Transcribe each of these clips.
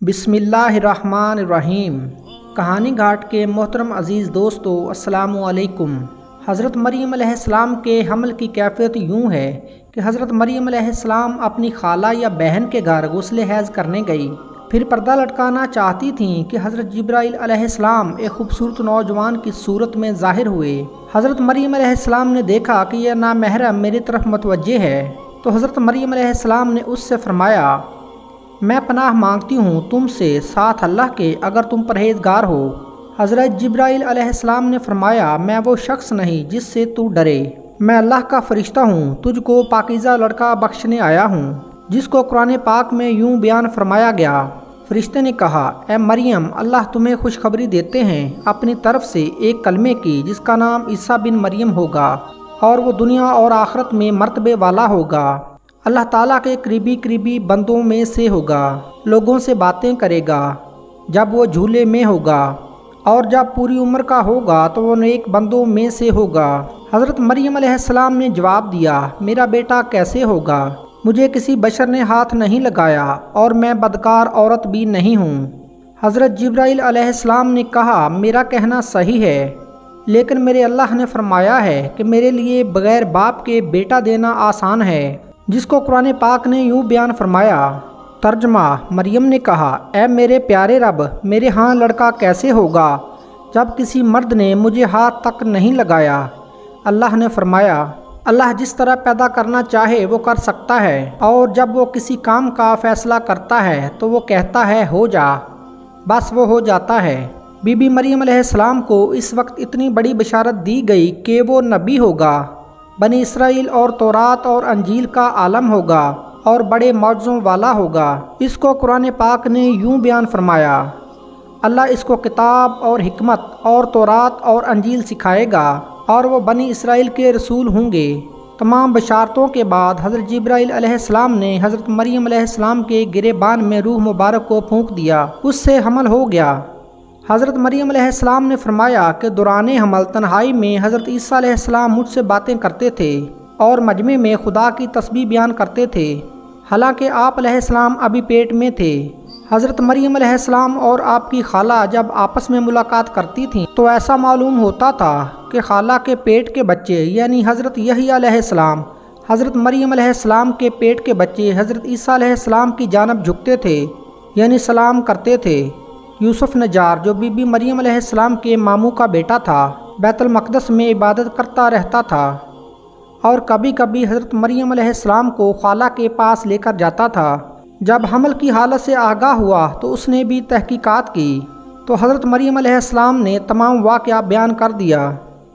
बिस्मिल्लाहिर्रहमानिर्रहीम। कहानी घाट के मोहतरम अज़ीज़ दोस्तों, अस्सलामु अलैकुम। हज़रत मरीम अलैहिस्सलाम के हमल की कैफियत यूँ है कि हज़रत मरीम अलैहिस्सलाम अपनी खाला या बहन के घर गुस्ल हैज़ करने गई। फिर पर्दा लटकाना चाहती थीं कि हज़रत जिब्राइल अलैहिस्सलाम एक खूबसूरत नौजवान की सूरत में ज़ाहिर हुए। हज़रत मरीम अलैहिस्सलाम ने देखा कि यह नामहरम मेरी तरफ मुतवज्जे है, तो हज़रत मरीम अलैहिस्सलाम ने उससे फरमाया, मैं पनाह मांगती हूँ तुमसे साथ अल्लाह के, अगर तुम परहेजगार हो। हज़रत जिब्राइल अलैहिस्सलाम ने फरमाया, मैं वो शख्स नहीं जिससे तू डरे। मैं अल्लाह का फ़रिश्ता हूँ, तुझको पाकीज़ा लड़का बख्शने आया हूँ, जिसको कुरान पाक में यूँ बयान फरमाया गया। फ़रिश्ते ने कहा, ए मरियम, अल्लाह तुम्हें खुशखबरी देते हैं अपनी तरफ से एक कलमे की, जिसका नाम ईसा बिन मरियम होगा और वो दुनिया और आखिरत में मर्तबे वाला होगा। अल्लाह ताला के करीबी बंदों में से होगा। लोगों से बातें करेगा जब वो झूले में होगा, और जब पूरी उम्र का होगा तो वो नेक बंदों में से होगा। हज़रत मरियम अलैहिस्सलाम ने जवाब दिया, मेरा बेटा कैसे होगा? मुझे किसी बशर ने हाथ नहीं लगाया और मैं बदकार औरत भी नहीं हूँ। हज़रत जिब्राइल अलैहिस्सलाम ने कहा, मेरा कहना सही है, लेकिन मेरे अल्लाह ने फरमाया है कि मेरे लिए बग़ैर बाप के बेटा देना आसान है, जिसको कुरान पाक ने यूँ बयान फरमाया। तर्जमा, मरियम ने कहा, ऐ मेरे प्यारे रब, मेरे यहाँ लड़का कैसे होगा जब किसी मर्द ने मुझे हाथ तक नहीं लगाया? अल्लाह ने फरमाया, अल्लाह जिस तरह पैदा करना चाहे वो कर सकता है, और जब वो किसी काम का फ़ैसला करता है तो वो कहता है हो जा, बस वो हो जाता है। बीबी मरियम अलैहिस्सलाम को इस वक्त इतनी बड़ी बशारत दी गई कि वो नबी होगा, बनी इसराइल और तौरात और अंजील का आलम होगा और बड़े मौजज़ों वाला होगा। इसको कुरान पाक ने यूँ बयान फरमाया, अल्लाह इसको किताब और हिकमत और तौरात और अंजील सिखाएगा और वो बनी इसराइल के रसूल होंगे। तमाम बशारतों के बाद हज़रत जिब्राइल अलैहिस्सलाम ने हज़रत मरियम अलैहिस्सलाम के गिरेबान में रूह मुबारक को फूंक दिया, उससे हमल हो गया। हज़रत मरियम अलैहिस्सलाम ने फरमाया कि दौरान हमल तन्हाई में हज़रत ईसा अलैहिस्सलाम मुझसे बातें करते थे और मजमे में खुदा की तस्बीह बयान करते थे, हालांकि आप अलैहिस्सलाम अभी पेट में थे। हज़रत मरियम अलैहिस्सलाम और आपकी खाला जब आपस में मुलाकात करती थीं तो ऐसा मालूम होता था कि खाला के पेट के बच्चे यानी हज़रत यहया अलैहिस्सलाम, हज़रत मरियम अलैहिस्सलाम के पेट के बच्चे हज़रत ईसा अलैहिस्सलाम की जानब झुकते थे, यानी सलाम करते थे। यूसुफ नजार, जो बीबी मरियम अलैहिस्सलाम के मामू का बेटा था, बैतुल मक़दस में इबादत करता रहता था और कभी कभी हज़रत मरियम अलैहिस्सलाम को खाला के पास लेकर जाता था। जब हमल की हालत से आगाह हुआ तो उसने भी तहकीकात की, तो हज़रत मरियम अलैहिस्सलाम ने तमाम वाक़या बयान कर दिया।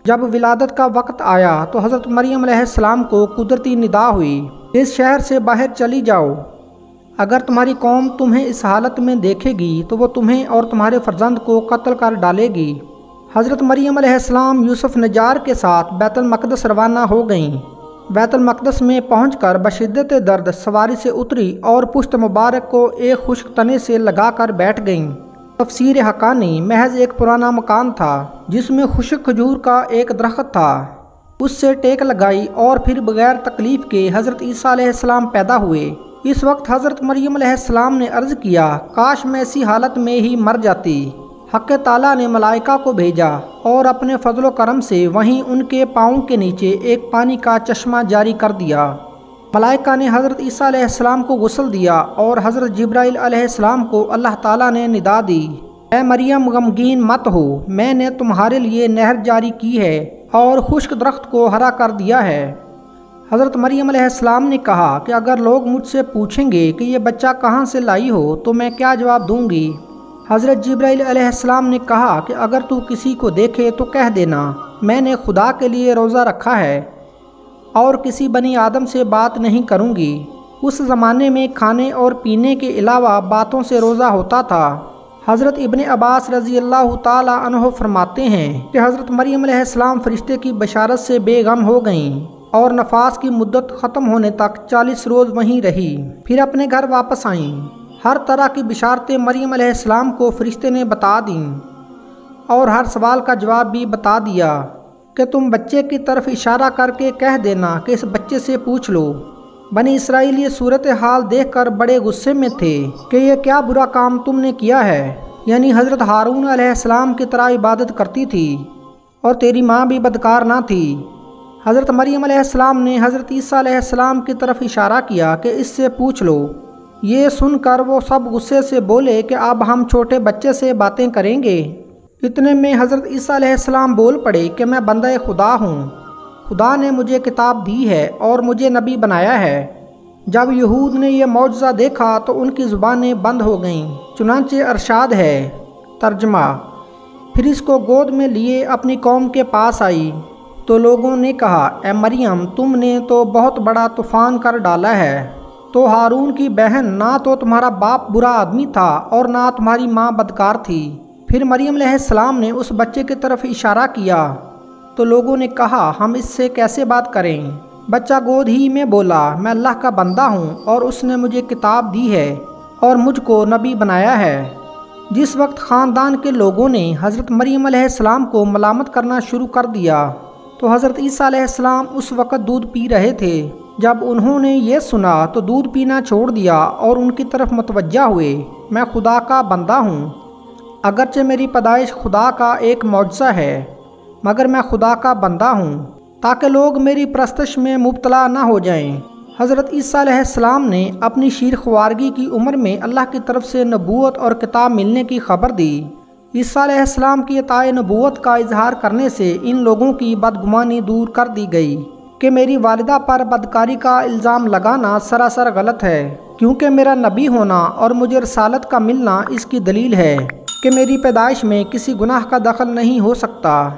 जब विलादत का वक्त आया तो हज़रत मरियम अलैहिस्सलाम को कुदरती निदा हुई, इस शहर से बाहर चली जाओ, अगर तुम्हारी कौम तुम्हें इस हालत में देखेगी तो वो तुम्हें और तुम्हारे फर्जंद को कत्ल कर डालेगी। हज़रत मरियम अलैहिस्सलाम यूसुफ नजार के साथ बैतुल मक़दस रवाना हो गईं। बैतुल मक़दस में पहुंचकर बशिद्दत दर्द सवारी से उतरी और पुश्त मुबारक को एक खुश्क तने से लगाकर बैठ गईं। तफसीर हक़ानी, महज एक पुराना मकान था जिसमें खुश्क खजूर का एक दरख्त था, उससे टेक लगाई और फिर बग़ैर तकलीफ़ के हज़रत ईसा अलैहिस्सलाम पैदा हुए। इस वक्त हज़रत मरियम अलैहिस्सलाम ने अर्ज़ किया, काश मैं ऐसी हालत में ही मर जाती। हक़ ताला ने मलाइका को भेजा और अपने फजलो करम से वहीं उनके पाँव के नीचे एक पानी का चश्मा जारी कर दिया। मलाइका ने हज़रत ईसा अलैहिस्सलाम को गुस्ल दिया और हज़रत जिब्राइल अलैहिस्सलाम को अल्लाह ताला ने निदा दी, ऐ मरियम, गमगीन मत हो, मैंने तुम्हारे लिए नहर जारी की है और खुश्क दरख्त को हरा कर दिया है। हज़रत मरियम अलैहिस्सलाम ने कहा कि अगर लोग मुझसे पूछेंगे कि ये बच्चा कहाँ से लाई हो तो मैं क्या जवाब दूँगी? हज़रत जिब्राइल अलैहिस्सलाम ने कहा कि अगर तू किसी को देखे तो कह देना, मैंने खुदा के लिए रोज़ा रखा है और किसी बनी आदम से बात नहीं करूँगी। उस ज़माने में खाने और पीने के अलावा बातों से रोज़ा होता था। हज़रत इब्ने अब्बास रज़ी अल्लाह ताला अन्हु फरमाते हैं कि हज़रत मरियम अलैहिस्सलाम फ़रिश्ते की बशारत से बेगम हो गईं और नफास की मुद्दत ख़त्म होने तक 40 रोज़ वहीं रही, फिर अपने घर वापस आईं। हर तरह की बिशारतें मरियम अलैहिस्सलाम को फ़रिश्ते ने बता दीं और हर सवाल का जवाब भी बता दिया कि तुम बच्चे की तरफ इशारा करके कह देना कि इस बच्चे से पूछ लो, بنی اسرائیل یہ صورتحال دیکھ کر بڑے غصے میں تھے کہ یہ کیا برا کام تم نے کیا ہے، یعنی حضرت ہارون علیہ السلام کی طرح عبادت کرتی تھی اور تیری ماں بھی بدکار نہ تھی۔ حضرت مریم علیہ السلام نے حضرت عیسیٰ علیہ السلام کی طرف اشارہ کیا کہ اس سے پوچھ لو۔ یہ سن کر وہ سب غصے سے بولے کہ اب ہم چھوٹے بچے سے باتیں کریں گے۔ اتنے میں حضرت عیسیٰ علیہ السلام بول پڑے کہ میں بندہ خدا ہوں، خدا نے مجھے کتاب دی ہے اور مجھے نبی بنایا ہے۔ جب یہود نے یہ معجزہ دیکھا تو ان کی زبانیں بند ہو گئیں۔ چنانچہ ارشاد ہے، ترجمہ، پھر اس کو گود میں لیے اپنی قوم کے پاس آئی تو لوگوں نے کہا، اے مریم تم نے تو بہت بڑا طوفان کر ڈالا ہے۔ تو ہارون کی بہن، نہ تو تمہارا باپ برا آدمی تھا اور نہ تمہاری ماں بدکار تھی۔ پھر مریم علیہ السلام نے اس بچے کی طرف اشارہ کیا تو لوگوں نے کہا، ہم اس سے کیسے بات کریں؟ بچہ گود ہی میں بولا، میں اللہ کا بندہ ہوں اور اس نے مجھے کتاب دی ہے اور مجھ کو نبی بنایا ہے۔ جس وقت خاندان کے لوگوں نے حضرت مریم علیہ السلام کو ملامت کرنا شروع کر دیا تو حضرت عیسیٰ علیہ السلام اس وقت دودھ پی رہے تھے۔ جب انہوں نے یہ سنا تو دودھ پینا چھوڑ دیا اور ان کی طرف متوجہ ہوئے، میں خدا کا بندہ ہوں۔ اگرچہ میری پیدائش خدا کا ایک معجزہ ہے، مگر میں خدا کا بندہ ہوں تاکہ لوگ میری پرستش میں مبتلا نہ ہو جائیں۔ حضرت عیسیٰ علیہ السلام نے اپنی شیرخوارگی کی عمر میں اللہ کی طرف سے نبوت اور کتاب ملنے کی خبر دی۔ عیسیٰ علیہ السلام کی عطائے نبوت کا اظہار کرنے سے ان لوگوں کی بدگمانی دور کر دی گئی کہ میری والدہ پر بدکاری کا الزام لگانا سراسر غلط ہے، کیونکہ میرا نبی ہونا اور مجھے رسالت کا ملنا اس کی دلیل ہے کہ میری پیدائش میں کسی گناہ کا دخل نہیں ہو سکتا۔